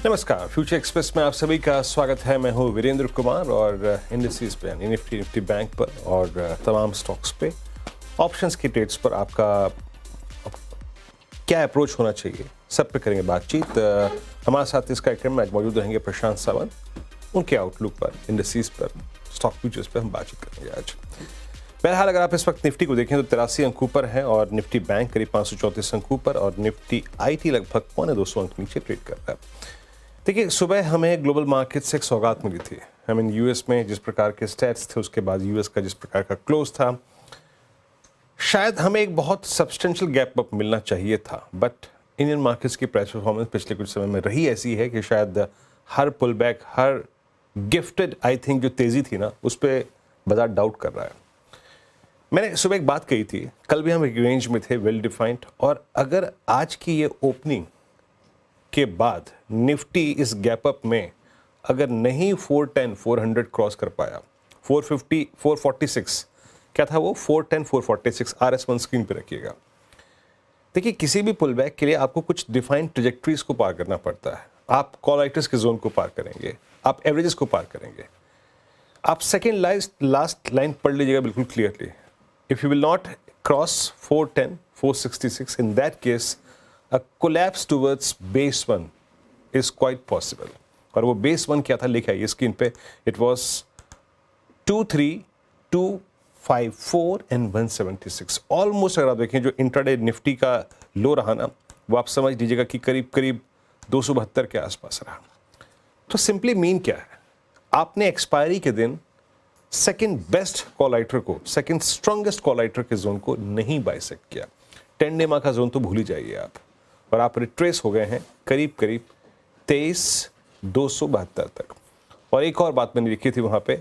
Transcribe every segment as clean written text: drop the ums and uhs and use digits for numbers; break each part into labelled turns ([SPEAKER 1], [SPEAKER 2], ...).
[SPEAKER 1] नमस्कार, future express में आप सभी का स्वागत है। मैं हूं वीरेंद्र कुमार और इंडिसेस पे यानी निफ्टी बैंक पर और तमाम स्टॉक्स पे ऑप्शंस की ट्रेड्स पर आपका क्या अप्रोच होना चाहिए, सब पे करेंगे बातचीत। हमारे साथ इस कार्यक्रम में आज मौजूद रहेंगे प्रशांत सावंत। उनके आउटलुक पर, इंडिसेस पर, स्टॉक फ्यूचर्स पर हम बातचीत करेंगे आज। बहरहाल अगर आप इस वक्त निफ्टी को देखें तो 83 अंकों पर है और निफ्टी बैंक करीब 534 अंकों पर और निफ्टी आईटी लगभग 250 अंक नीचे ट्रेड कर रहा है। देखिए, सुबह हमें ग्लोबल मार्केट से एक सौगात मिली थी। यूएस में जिस प्रकार के स्टैट्स थे, उसके बाद यूएस का जिस प्रकार का क्लोज था, शायद हमें एक बहुत सब्सटेंशियल गैप अप मिलना चाहिए था। बट इंडियन मार्केट्स की प्राइस परफॉर्मेंस पिछले कुछ समय में रही ऐसी है कि शायद हर पुल बैक, हर गिफ्टेड आई थिंक जो तेज़ी थी ना, उस पर बाजार डाउट कर रहा है। मैंने सुबह एक बात कही थी, कल भी हम एक रेंज में थे, वेल डिफाइंड, और अगर आज की ये ओपनिंग के बाद निफ्टी इस गैप अप में अगर नहीं 410 400 क्रॉस कर पाया, 450 446 क्या था वो, 410 446 RS1 स्क्रीन पे रखिएगा। देखिए, किसी भी पुल बैक के लिए आपको कुछ डिफाइंड ट्रेजेक्टरीज को पार करना पड़ता है। आप कॉल राइटर्स के जोन को पार करेंगे, आप एवरेजेस को पार करेंगे, आप सेकेंड लास्ट लाइन पढ़ लीजिएगा बिल्कुल clearly. If you will not cross 410 466, in that case a collapse towards base 1 is quite possible। और वो base 1 क्या था, लिखा है ये स्क्रीन पे, it was 23254 and 176 ऑलमोस्ट। अगर आप देखें जो इंट्राडे निफ्टी का लो रहा ना, वो आप समझ लीजिएगा कि करीब करीब 272 के आसपास रहा। तो सिंपली मीन क्या है, आपने एक्सपायरी के दिन सेकंड बेस्ट कॉल राइटर को, सेकंड स्ट्रॉन्गेस्ट कॉल राइटर के जोन को नहीं बाइसेक्ट किया। 10 डेमा का जोन तो भूल ही जाइए आप, और आप रिट्रेस हो गए हैं करीब करीब 23,272 तक। और एक और बात मैंने लिखी थी वहाँ पे,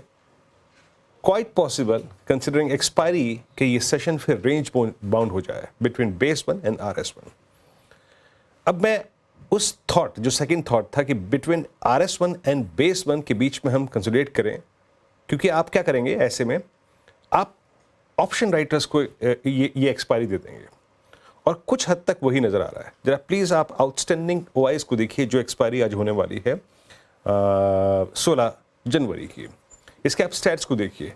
[SPEAKER 1] क्वाइट पॉसिबल कंसिडरिंग एक्सपायरी कि ये सेशन फिर रेंज बाउंड हो जाए बिटवीन बेस 1 एंड RS1। अब मैं उस थॉट, जो सेकंड थॉट था कि बिटवीन RS1 एंड बेस 1 के बीच में हम कंसिडरेट करें, क्योंकि आप क्या करेंगे ऐसे में, आप ऑप्शन राइटर्स को ये एक्सपायरी दे देंगे और कुछ हद तक वही नज़र आ रहा है। जरा प्लीज़ आप आउटस्टैंडिंग OIs को देखिए जो एक्सपायरी आज होने वाली है 16 जनवरी की। इसके आप स्टैट्स को देखिए,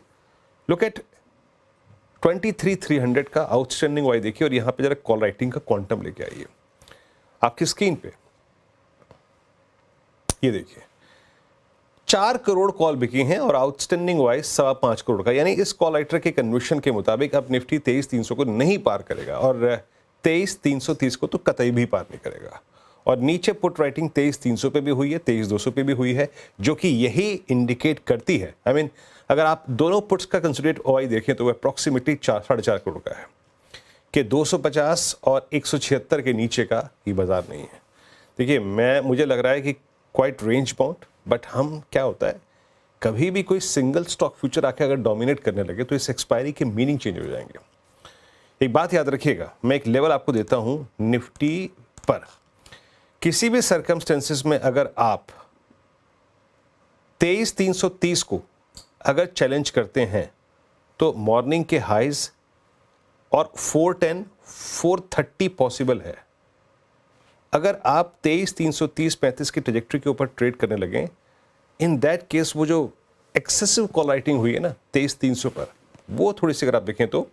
[SPEAKER 1] लुक एट 23,300 का आउटस्टैंडिंग OI देखिए और यहाँ पे जरा कॉल राइटिंग का क्वांटम लेके आइए आपकी स्क्रीन पे। ये देखिए, 4 करोड़ कॉल बिकी हैं और आउटस्टैंडिंग OI 5.25 करोड़ का, यानी इस कॉल राइटर के कन्विक्शन के मुताबिक अब निफ्टी 23,300 को नहीं पार करेगा और 23,330 को तो कतई भी पार नहीं करेगा। और नीचे पुट राइटिंग 23,300 पे भी हुई है, 23,200 पे भी हुई है, जो कि यही इंडिकेट करती है, अगर आप दोनों पुट्स का कंसिडरेट OI देखें तो वह अप्रॉक्सीमेटली 4.5 करोड़ का है कि 250 और 176 के नीचे का ही बाजार नहीं है। देखिए, मुझे लग रहा है कि क्वाइट रेंज बाउंड, बट हम क्या होता है, कभी भी कोई सिंगल स्टॉक फ्यूचर आके अगर डोमिनेट करने लगे तो इस एक्सपायरी के मीनिंग चेंज हो जाएंगे। एक बात याद रखिएगा, मैं एक लेवल आपको देता हूं निफ्टी पर, किसी भी सर्कमस्टेंसेस में अगर आप 23,330 को अगर चैलेंज करते हैं तो मॉर्निंग के हाइज और 410 430 पॉसिबल है। अगर आप 23,330 35 की ट्रेजेक्टरी के ऊपर ट्रेड करने लगे, इन दैट केस वो जो एक्सेसिव कॉल राइटिंग हुई है ना 23,300 पर, वो थोड़ी सी अगर आप देखें तो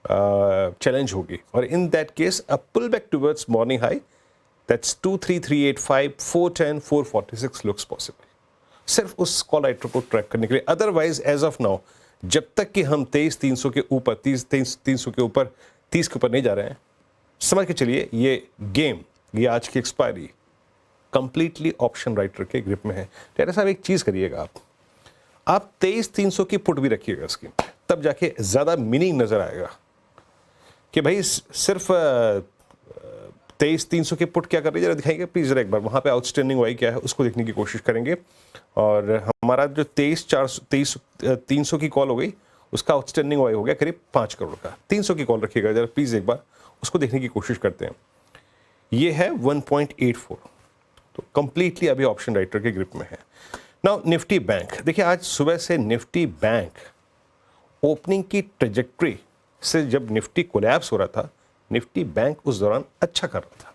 [SPEAKER 1] चैलेंज होगी। और in that case a pull back towards morning high that's 23,385 410 446 looks possible, सिर्फ उस कॉल राइटर को ट्रैक करने के लिए। अदरवाइज एज ऑफ नाउ, जब तक कि हम 23,300 के ऊपर 23,300 के ऊपर 30 के ऊपर नहीं जा रहे हैं, समझ के चलिए ये गेम, ये आज की एक्सपायरी कंप्लीटली ऑप्शन राइटर के ग्रिप में है। टेरा साहब, एक चीज करिएगा, आप 23,300 की पुट भी रखिएगा स्क्रीन पे, तब जाके ज्यादा मीनिंग नजर आएगा कि भाई सिर्फ 23,300 की पुट क्या कर रही है, जरा दिखाइए प्लीज। जरा एक बार वहां पे आउटस्टैंडिंग OI क्या है उसको देखने की कोशिश करेंगे। और हमारा जो 23,300 की कॉल हो गई, उसका आउटस्टैंडिंग OI हो गया करीब 5 करोड़ का। 300 की कॉल रखिएगा जरा प्लीज, एक बार उसको देखने की कोशिश करते हैं। ये है 1.84, तो कंप्लीटली अभी ऑप्शन राइटर के ग्रिप में है। नाउ निफ्टी बैंक देखिए, आज सुबह से निफ्टी बैंक ओपनिंग की ट्रेजेक्टरी से जब निफ्टी कोलैप्स हो रहा था, निफ्टी बैंक उस दौरान अच्छा कर रहा था।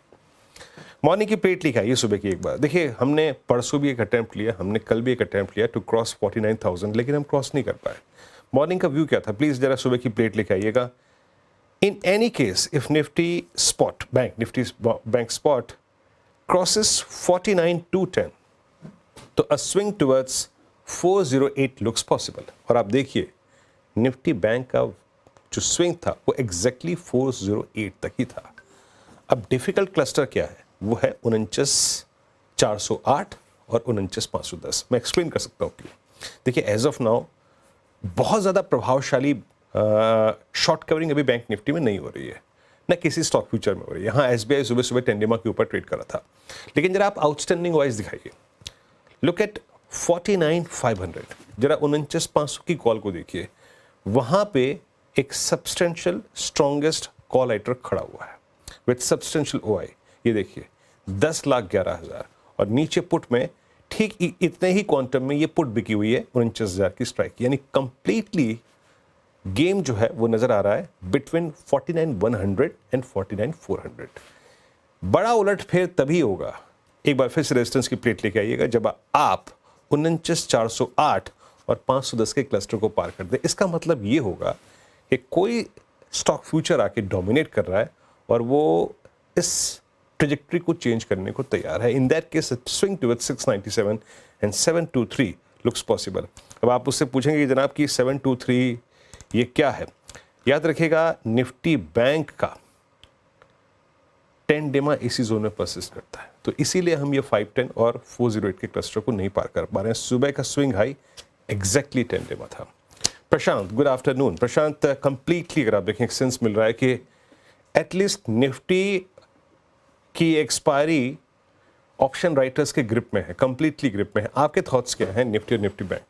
[SPEAKER 1] मॉर्निंग की प्लेट लिखा है ये सुबह की एक बार देखिए, हमने परसों भी एक अटेम्प्ट लिया, हमने कल भी एक अटेम्प्ट लिया टू क्रॉस 49,000, लेकिन हम क्रॉस नहीं कर पाए। मॉर्निंग का व्यू क्या था, प्लीज जरा सुबह की प्लेट लेके आइएगा। In any case if Nifty bank spot crosses 49,210 तो अ स्विंग टुवर्ड्स 408 लुक्स पॉसिबल। और आप देखिए निफ्टी बैंक का जो स्विंग था वो एग्जैक्टली 408 तक ही था। अब डिफिकल्ट क्लस्टर क्या है, वो है 49,408 और 49,510। मैं एक्सप्लेन कर सकता हूँ क्यों। देखिए एज ऑफ नाउ बहुत ज़्यादा प्रभावशाली शॉर्ट कवरिंग अभी बैंक निफ्टी में नहीं हो रही है, ना किसी स्टॉक फ्यूचर में हो रही है। यहाँ एसबीआई सुबह सुबह टेंडेमा के ऊपर ट्रेड करा था, लेकिन जरा आप आउटस्टैंडिंग वाइज दिखाइए, लुक एट 49,500, जरा 49,500 की कॉल को देखिए, वहाँ पे एक सब्सटेंशियल स्ट्रॉन्गेस्ट कॉल राइटर खड़ा हुआ है विथ सब्सटेंशियल ओआई। ये देखिए 10,11,000 और नीचे पुट में ठीक इतने ही क्वांटम में ये पुट बिकी हुई है 49,000 की स्ट्राइक, यानी कंप्लीटली गेम जो है वो नजर आ रहा है बिटवीन 49,100 एंड 49,400। बड़ा उलट फेर तभी होगा, एक बार फिर से रेजिस्टेंस की प्लेट लेके आइएगा, जब आप 49,408 और 510 के क्लस्टर को पार कर दे। इसका मतलब ये होगा कि कोई स्टॉक फ्यूचर आके डोमिनेट कर रहा है और वो इस ट्रेजेक्टरी को चेंज करने को तैयार है। इन that case swing towards 697 and 723 looks possible. अब आप उससे पूछेंगे कि जनाब कि 723 ये क्या है। याद रखिएगा निफ्टी बैंक का 10 डेमा इसी जोन में परसिस्ट करता है, तो इसीलिए हम ये 510 और 408 के क्लस्टर को नहीं पार कर पा रहे हैं। सुबह का स्विंग हाई एग्जैक्टली 10 डेमा था। प्रशांत, गुड आफ्टरनून। प्रशांत, कंप्लीटली अगर आप देखें सेंस मिल रहा है कि एटलीस्ट निफ्टी की एक्सपायरी ऑप्शन राइटर्स के ग्रिप में है, कंप्लीटली ग्रिप में है। आपके थॉट्स क्या हैं निफ्टी और निफ्टी बैंक?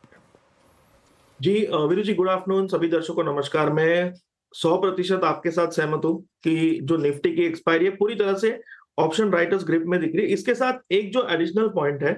[SPEAKER 2] जी वीरू जी, गुड आफ्टरनून। सभी दर्शकों को नमस्कार। मैं 100% आपके साथ सहमत हूं कि जो निफ्टी की एक्सपायरी है पूरी तरह से ऑप्शन राइटर्स ग्रिप में दिख रही है। इसके साथ एक जो एडिशनल पॉइंट है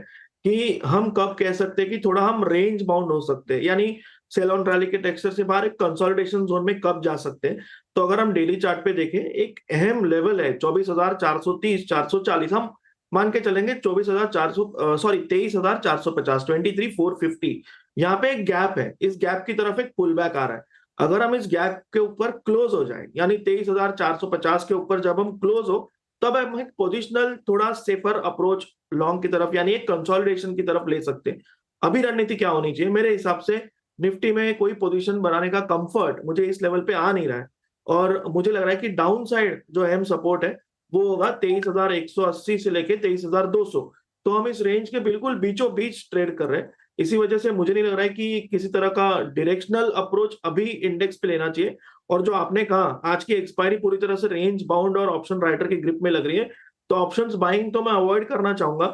[SPEAKER 2] कि हम कब कह सकते हैं कि थोड़ा हम रेंज बाउंड हो सकते हैं, यानी सेल ऑन रैली के टेक्सचर से बाहर एक कंसोलिडेशन जोन में कब जा सकते हैं। तो अगर हम डेली चार्ट पे देखें, एक अहम लेवल है 24,430 440, हम मान के चलेंगे 23,450 23,450, यहाँ पे एक गैप है। इस गैप की तरफ एक पुल बैक आ रहा है। अगर हम इस गैप के ऊपर क्लोज हो जाए, यानी 23,450 के ऊपर जब हम क्लोज हो, तब हम एक पोजिशनल थोड़ा सेफर अप्रोच लॉन्ग की तरफ, यानी एक कंसोलिडेशन की तरफ ले सकते हैं। अभी रणनीति क्या होनी चाहिए मेरे हिसाब से, निफ्टी में कोई पोजीशन बनाने का कंफर्ट मुझे इस लेवल पे आ नहीं रहा है, और मुझे लग रहा है कि डाउन साइड जो अहम सपोर्ट है वो होगा 23,180 से लेके 23,200। तो हम इस रेंज के बिल्कुल बीचों बीच ट्रेड कर रहे हैं। इसी वजह से मुझे नहीं लग रहा है कि किसी तरह का डायरेक्शनल अप्रोच अभी इंडेक्स पे लेना चाहिए। और जो आपने कहा, आज की एक्सपायरी पूरी तरह से रेंज बाउंड और ऑप्शन राइटर की ग्रिप में लग रही है, तो ऑप्शंस बाइंग तो मैं अवॉइड करना चाहूंगा।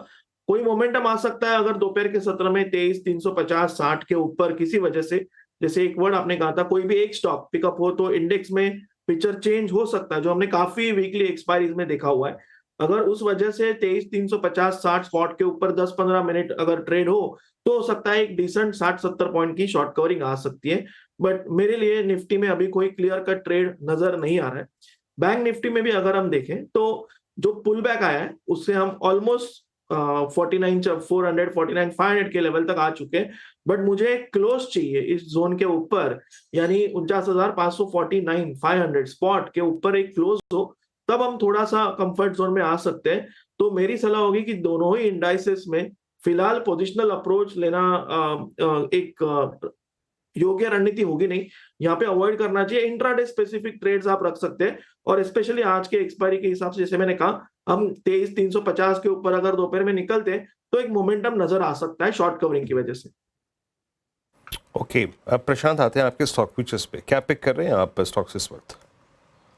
[SPEAKER 2] कोई मोमेंटम आ सकता है अगर दोपहर के सत्र में 23,350 60 के ऊपर किसी वजह से, जैसे एक वर्ड आपने कहा था, कोई भी एक स्टॉक पिकअप हो तो इंडेक्स में पिक्चर चेंज हो सकता है, जो हमने काफी वीकली एक्सपायरीज में देखा हुआ है। अगर उस वजह से 23,350 60 स्पॉट के ऊपर 10-15 मिनट अगर ट्रेड हो, तो हो सकता है एक डिसेंट 60-70 पॉइंट की शॉर्ट कवरिंग आ सकती है। बट मेरे लिए निफ्टी में अभी कोई क्लियर कट ट्रेड नजर नहीं आ रहा है। बैंक निफ्टी में भी अगर हम देखें तो जो पुल बैक आया है उससे हम ऑलमोस्ट 49,400 49,500 के लेवल तक आ चुके हैं। बट मुझे क्लोज चाहिए इस जोन के ऊपर, यानी 49,500 स्पॉट के ऊपर एक क्लोज हो, तब हम थोड़ा सा कंफर्ट जोन में आ सकते हैं। तो मेरी सलाह होगी कि दोनों ही इंडाइसेस में फिलहाल पोजिशनल अप्रोच लेना एक योग्य रणनीति होगी नहीं। यहाँ पे अवॉइड करना चाहिए। इंट्राडे स्पेसिफिक ट्रेड्स आप रख सकते हैं, और स्पेशली आज के एक्सपायरी के हिसाब से, जैसे मैंने कहा, हम 23,350 के ऊपर अगर दोपहर में निकलते हैं तो एक मोमेंटम नजर आ सकता है शॉर्ट कवरिंग की वजह से।
[SPEAKER 1] ओके, अब प्रशांत आते हैं आपके स्टॉक फ्यूचर्स पे। क्या पिक कर रहे हैं आप स्टॉक्स इस वक्त?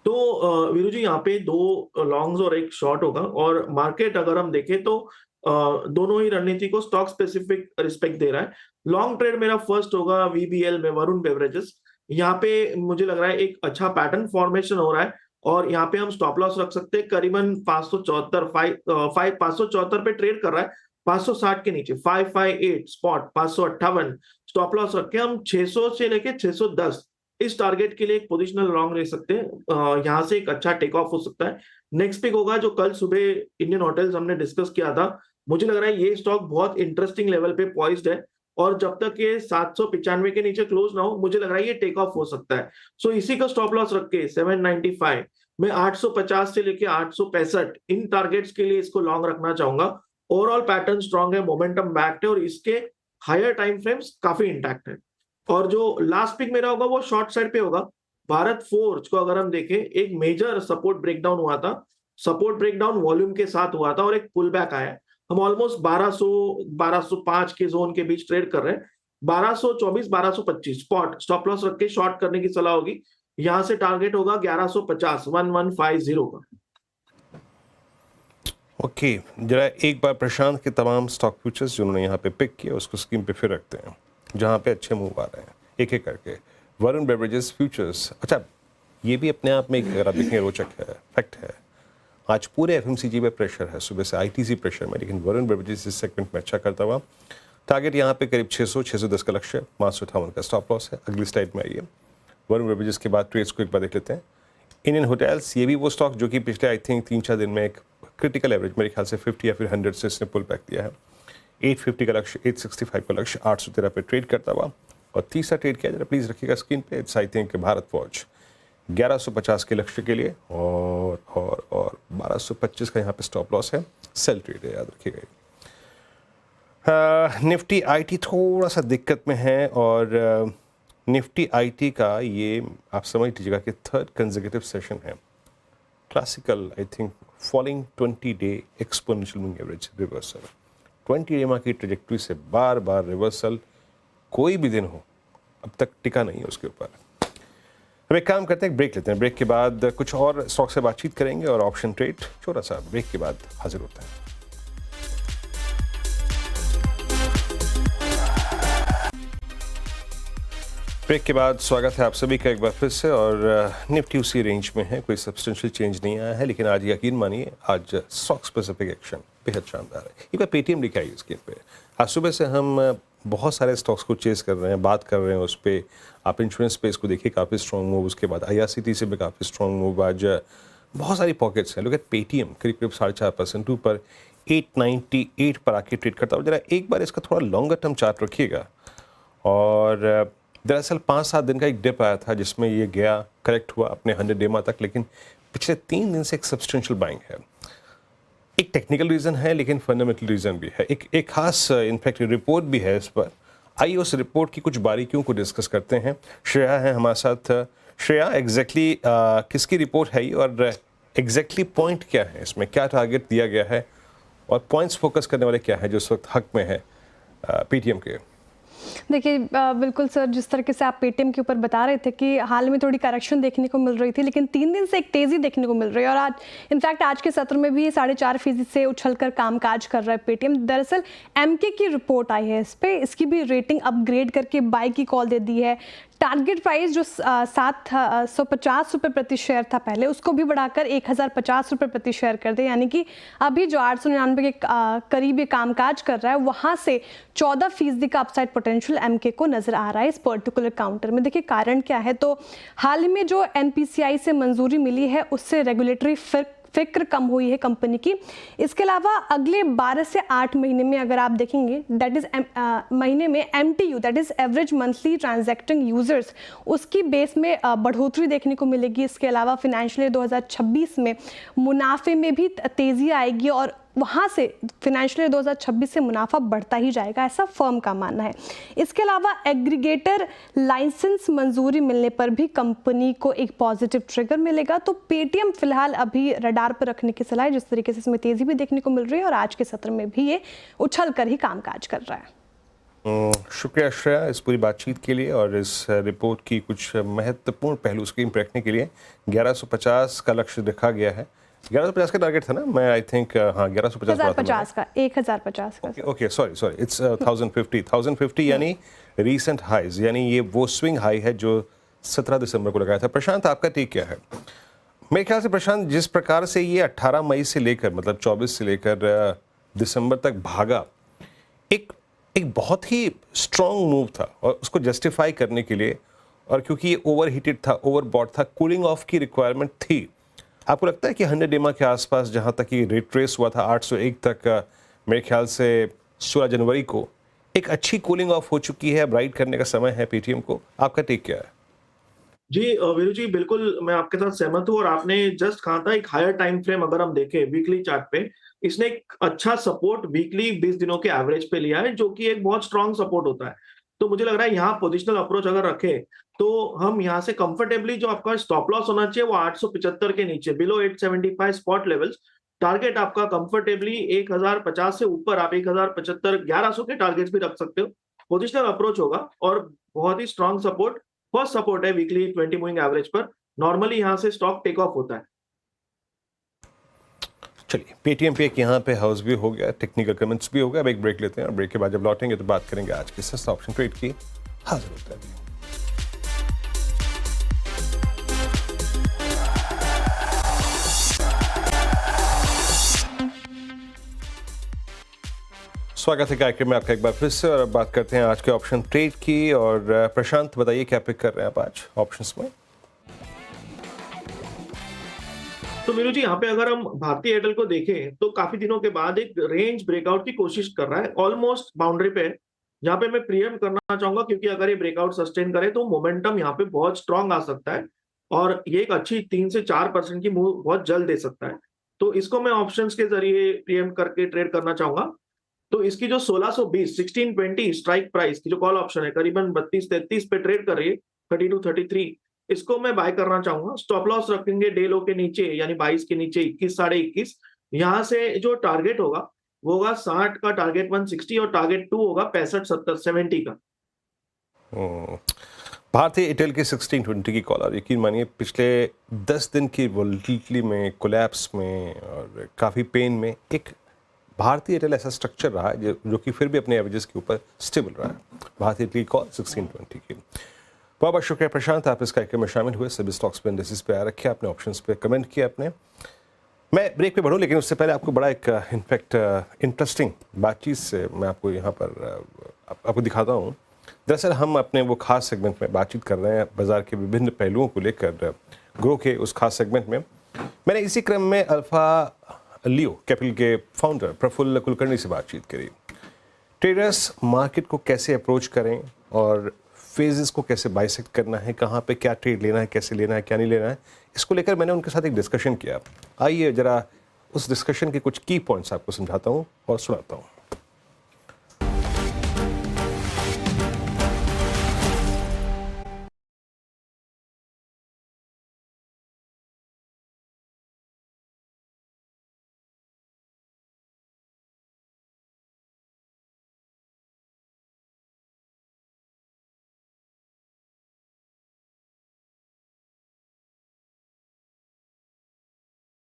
[SPEAKER 2] तो वीरू जी, यहाँ पे 2 लॉन्ग्स और एक शॉर्ट होगा, और मार्केट अगर हम देखें तो दोनों ही रणनीति को स्टॉक स्पेसिफिक रिस्पेक्ट दे रहा है। लॉन्ग ट्रेड मेरा फर्स्ट होगा वीबीएल में, वरुण बेवरेजेस। यहाँ पे मुझे लग रहा है एक अच्छा पैटर्न फॉर्मेशन हो रहा है, और यहाँ पे हम स्टॉप लॉस रख सकते हैं करीबन 574 पे ट्रेड कर रहा है, 560 के नीचे 558 स्पॉट, 558 स्टॉप लॉस रख के हम 600 से लेके 610 इस टारगेट के लिए एक पोजिशनल लॉन्ग ले सकते हैं। यहाँ से एक अच्छा टेक ऑफ हो सकता है। नेक्स्ट पिक होगा जो कल सुबह इंडियन होटल्स हमने डिस्कस किया था। मुझे लग रहा है ये स्टॉक बहुत इंटरेस्टिंग लेवल पे पॉइज्ड है, और जब तक ये 795 के नीचे क्लोज ना हो, मुझे लग रहा है ये टेक ऑफ हो सकता है। सो इसी का स्टॉप लॉस रख के 795 में 850 से लेके 865 इन टारगेट्स के लिए इसको लॉन्ग रखना चाहूंगा। ओवरऑल पैटर्न स्ट्रांग है, मोमेंटम बैक्ड है, और इसके हायर टाइम फ्रेम्स काफी इंटैक्ट है। और जो लास्ट पिक मेरा होगा वो शॉर्ट साइड पे होगा। भारत फोर्ज को अगर हम देखें, एक मेजर सपोर्ट ब्रेकडाउन हुआ था, सपोर्ट ब्रेकडाउन वॉल्यूम के साथ हुआ था और एक पुल बैक आया। हम ऑलमोस्ट 1200-1205 के जोन के बीच ट्रेड कर रहे हैं। 1224-1225 स्पॉट स्टॉप लॉस रख के शॉर्ट करने की सलाह होगी। यहां से टारगेट होगा 1150 का।
[SPEAKER 1] ओके, जरा एक बार प्रशांत के तमाम स्टॉक फ्यूचर्स जो उन्होंने यहाँ पे पिक किया उसको स्क्रीन पे फिर रखते हैं, जहाँ पे अच्छे मूव आ रहे हैं एक एक करके। वरुण बेवरेजेस फ्यूचर्स, अच्छा ये भी अपने आप में एक अगर आप देखें रोचक है, फैक्ट है। आज पूरे एफएमसीजी पे प्रेशर है, सुबह से आईटीसी प्रेशर में, लेकिन वरुण बेवरेजेस इस सेगमेंट में अच्छा करता हुआ। टारगेट यहाँ पे करीब 600-610 का लक्ष्य, 558 का स्टॉप लॉस है। अगली स्लाइड में आइए, वरुण बेवरेजेस के बाद ट्रेड्स को एक बार देख लेते हैं। इंडियन होटल्स, ये भी वो स्टॉक जो कि पिछले आई थिंक 3-4 दिन में एक क्रिटिकल एवरेज मेरे ख्याल से 50 या फिर 100 से इसने पुल बैक दिया है। 850 का लक्ष्य, 865 का लक्ष्य, 813 पे ट्रेड करता हुआ। और तीसरा ट्रेड किया जरा प्लीज रखिएगा स्क्रीन पे, इट्स आई थिंक भारत फौज 1150 के लक्ष्य के लिए, और 1225 का यहाँ पे स्टॉप लॉस है। सेल ट्रेड है, याद रखिएगा। निफ्टी आईटी थोड़ा सा दिक्कत में है, और निफ्टी आईटी का ये आप समझ लीजिएगा कि थर्ड कंसेक्यूटिव सेशन है। Classical I think falling 20 day exponential moving average reversal, 20 day माह की ट्रेजेक्टरी से बार बार रिवर्सल कोई भी दिन हो अब तक टिका नहीं है उसके ऊपर। हम एक काम करते हैं, ब्रेक लेते हैं, ब्रेक के बाद कुछ और स्टॉक से बातचीत करेंगे और ऑप्शन ट्रेड, छोटा सा ब्रेक के बाद हाजिर होते हैं। ब्रेक के बाद स्वागत है आप सभी का एक बार फिर से, और निफ्टी उसी रेंज में है, कोई सब्सटेंशियल चेंज नहीं आया है। लेकिन आज यकीन मानिए आज स्टॉक स्पेसिफिक एक्शन बेहद शानदार है। एक बार पेटीएम लिखा है स्क्रीन पे। आज सुबह से हम बहुत सारे स्टॉक्स को चेस कर रहे हैं, बात कर रहे हैं उस पर। आप इंश्योरेंस स्पेस को देखिए, काफ़ी स्ट्रॉन्ग मूव, उसके बाद आईआरसीटी से भी काफ़ी स्ट्रॉन्ग मूव। आज बहुत सारी पॉकेट्स हैं। लोग पेटीएम करीब 4.5% ऊपर 898 पर आके ट्रेड करता हूँ। जरा एक बार इसका थोड़ा लॉन्गर टर्म चार्ट रखिएगा। और दरअसल 5-7 दिन का एक डिप आया था जिसमें ये गया, करेक्ट हुआ अपने 100 डे तक, लेकिन पिछले 3 दिन से एक सब्सटेंशियल बाइंग है। एक टेक्निकल रीज़न है लेकिन फंडामेंटल रीज़न भी है। एक खास इनफैक्ट रिपोर्ट भी है इस पर। आइए उस रिपोर्ट की कुछ बारीकियों को डिस्कस करते हैं। श्रेया है हमारे साथ। श्रेया, एग्जैक्टली किसकी रिपोर्ट है ये, और एग्जैक्टली पॉइंट क्या है इसमें, क्या टारगेट दिया गया है, और पॉइंट्स फोकस करने वाले क्या है जो इस वक्त हक में है पेटीएम के?
[SPEAKER 3] देखिए बिल्कुल सर, जिस तरीके से आप पेटीएम के ऊपर बता रहे थे कि हाल में थोड़ी करेक्शन देखने को मिल रही थी, लेकिन 3 दिन से एक तेज़ी देखने को मिल रही है। और आज इनफैक्ट आज के सत्र में भी 4.5% से उछलकर कामकाज कर रहा है पेटीएम। दरअसल एमके की रिपोर्ट आई है इस पे, इसकी भी रेटिंग अपग्रेड करके बाय की कॉल दे दी है। टारगेट प्राइस जो 750 रुपये प्रति शेयर था पहले, उसको भी बढ़ाकर 1050 रुपये प्रति शेयर कर दे, यानी कि अभी जो 899 के करीब ये कामकाज कर रहा है, वहाँ से 14% का अपसाइड पोटेंशियल एमके को नजर आ रहा है इस पर्टिकुलर काउंटर में। देखिए कारण क्या है, तो हाल में जो एनपीसीआई से मंजूरी मिली है उससे रेगुलेटरी फिक्र कम हुई है कंपनी की। इसके अलावा अगले 12 से 8 महीने में अगर आप देखेंगे, दैट इज महीने में MTU that is average monthly transacting users, उसकी बेस में बढ़ोतरी देखने को मिलेगी। इसके अलावा फाइनेंशियल ईयर 2026 में मुनाफे में भी तेजी आएगी, और वहाँ से फाइनेंशियल ईयर 2026 से मुनाफा बढ़ता ही जाएगा, ऐसा फर्म का मानना है। इसके अलावा एग्रीगेटर लाइसेंस मंजूरी मिलने पर भी कंपनी को एक पॉजिटिव ट्रिगर मिलेगा। तो पेटीएम फिलहाल अभी रडार पर रखने की सलाह है, जिस तरीके से इसमें तेजी भी देखने को मिल रही है, और आज के सत्र में भी ये उछल कर ही कामकाज कर रहा है।
[SPEAKER 1] शुक्रिया श्रेया इस पूरी बातचीत के लिए और इस रिपोर्ट की कुछ महत्वपूर्ण पहलू स्क्रीन पर रखने के लिए। 1150 का लक्ष्य रखा गया है। 1150 का टारगेट था ना, मैं आई थिंक हाँ 1150
[SPEAKER 3] का 1050 का।
[SPEAKER 1] ओके सॉरी इट्स 1050 यानी रीसेंट हाइज, यानी ये वो स्विंग हाई है जो 17 दिसंबर को लगाया था। प्रशांत, आपका टेक क्या है? मेरे ख्याल से प्रशांत, जिस प्रकार से ये 18 मई से लेकर मतलब 24 से लेकर दिसंबर तक भागा, एक बहुत ही स्ट्रॉन्ग मूव था, और उसको जस्टिफाई करने के लिए और क्योंकि ये ओवर हीटेड था, ओवर बॉट था, कूलिंग ऑफ की रिक्वायरमेंट थी। आपको लगता है कि 100 EMA के आसपास जहां तक ये रिट्रेस हुआ था 801 तक, मेरे ख्याल से 16 जनवरी को एक अच्छी कूलिंग ऑफ हो चुकी है, अब राइड करने का समय है पेटीएम को? आपका टेक क्या है?
[SPEAKER 2] जी वीरू जी, बिल्कुल मैं आपके साथ सहमत हूँ। और आपने जस्ट कहा था एक हायर टाइम फ्रेम अगर हम देखें वीकली चार्ट पे, इसने एक अच्छा सपोर्ट वीकली 20 दिनों के एवरेज पे लिया है, जो कि एक बहुत स्ट्रांग सपोर्ट होता है। तो मुझे लग रहा है यहाँ पोजिशनल अप्रोच अगर रखें तो हम यहाँ से कंफर्टेबली, जो आपका स्टॉप लॉस होना चाहिए वो 875 के नीचे, बिलो 875 स्पॉट लेवल्स। टारगेट आपका कंफर्टेबली 1050 से ऊपर, आप 1075 1100 के टारगेट्स भी रख सकते हो। पोजिशनल अप्रोच होगा और बहुत ही स्ट्रांग सपोर्ट, फर्स्ट सपोर्ट है वीकली 20 मूविंग एवरेज पर। नॉर्मली यहाँ से स्टॉक टेक ऑफ होता है।
[SPEAKER 1] चलिए, पेटीएम पे एक यहाँ पे हाउस भी हो गया, टेक्निकल कमेंट्स भी हो गया। अब एक ब्रेक लेते हैं और ब्रेक के बाद जब लौटेंगे तो बात करेंगे आज के सस्ता ऑप्शन ट्रेड की। हाजिर होता है। स्वागत है कार्यक्रम में आपका एक बार फिर से, और अब बात करते हैं आज के ऑप्शन ट्रेड की। और प्रशांत, बताइए क्या पिक कर रहे हैं आप आज ऑप्शंस में?
[SPEAKER 2] तो मीनू जी, यहाँ पे अगर हम भारतीय एयरटेल को देखें तो काफी दिनों के बाद एक रेंज ब्रेकआउट की कोशिश कर रहा है, ऑलमोस्ट बाउंड्री पे है। यहाँ पे मैं प्रीएम करना चाहूंगा, क्योंकि अगर ये ब्रेकआउट सस्टेन करे तो मोमेंटम यहाँ पे बहुत स्ट्रांग आ सकता है और ये एक अच्छी 3 से 4% की मूव बहुत जल्द दे सकता है। तो इसको मैं ऑप्शंस के जरिए प्रीएम करके ट्रेड करना चाहूंगा। तो इसकी जो 1620 1620 स्ट्राइक प्राइस की जो कॉल ऑप्शन है, करीबन 32-33 पे ट्रेड कर रही है, 32-33, इसको मैं बाय करना चाहूंगा। स्टॉप लॉस रखेंगे डे लो के नीचे, यानी 22 के नीचे 21 साढ़े 21। यहाँ से जो टारगेट होगा वो होगा 60 का टारगेट 160 और टारगेट 2 होगा 65-70 का।
[SPEAKER 1] भारतीय एयरटेल की 1620 की कॉल, और यकीन मानिए पिछले 10 दिन की वोलेटिलिटी में, कोलैप्स में और काफ़ी पेन में, एक भारतीय एयरटेल ऐसा स्ट्रक्चर रहा है जो कि फिर भी अपने एवरेजेस के ऊपर स्टेबल रहा है। भारतीय एयरटेल की कॉल 1620 की। बहुत बहुत शुक्रिया प्रशांत, आप इस कार्यक्रम में शामिल हुए, सभी स्टॉक्स पे इंडेक्सेस पे आ रखे, आपने ऑप्शंस पे कमेंट किया आपने। मैं ब्रेक पे बढ़ूँ, लेकिन उससे पहले आपको बड़ा एक इनफैक्ट इंटरेस्टिंग बातचीत से मैं आपको यहाँ पर आपको दिखाता हूँ। दरअसल हम अपने वो खास सेगमेंट में बातचीत कर रहे हैं बाजार के विभिन्न पहलुओं को लेकर, ग्रो के उस खास सेगमेंट में। मैंने इसी क्रम में अल्फा लियो कैपिटल के फाउंडर प्रफुल्ल कुलकर्णी से बातचीत करी। ट्रेडर्स मार्केट को कैसे अप्रोच करें और फेजेस को कैसे बाइसेक्ट करना है, कहाँ पे क्या ट्रेड लेना है, कैसे लेना है, क्या नहीं लेना है, इसको लेकर मैंने उनके साथ एक डिस्कशन किया। आइए जरा उस डिस्कशन के कुछ की पॉइंट्स आपको समझाता हूँ और सुनाता हूँ।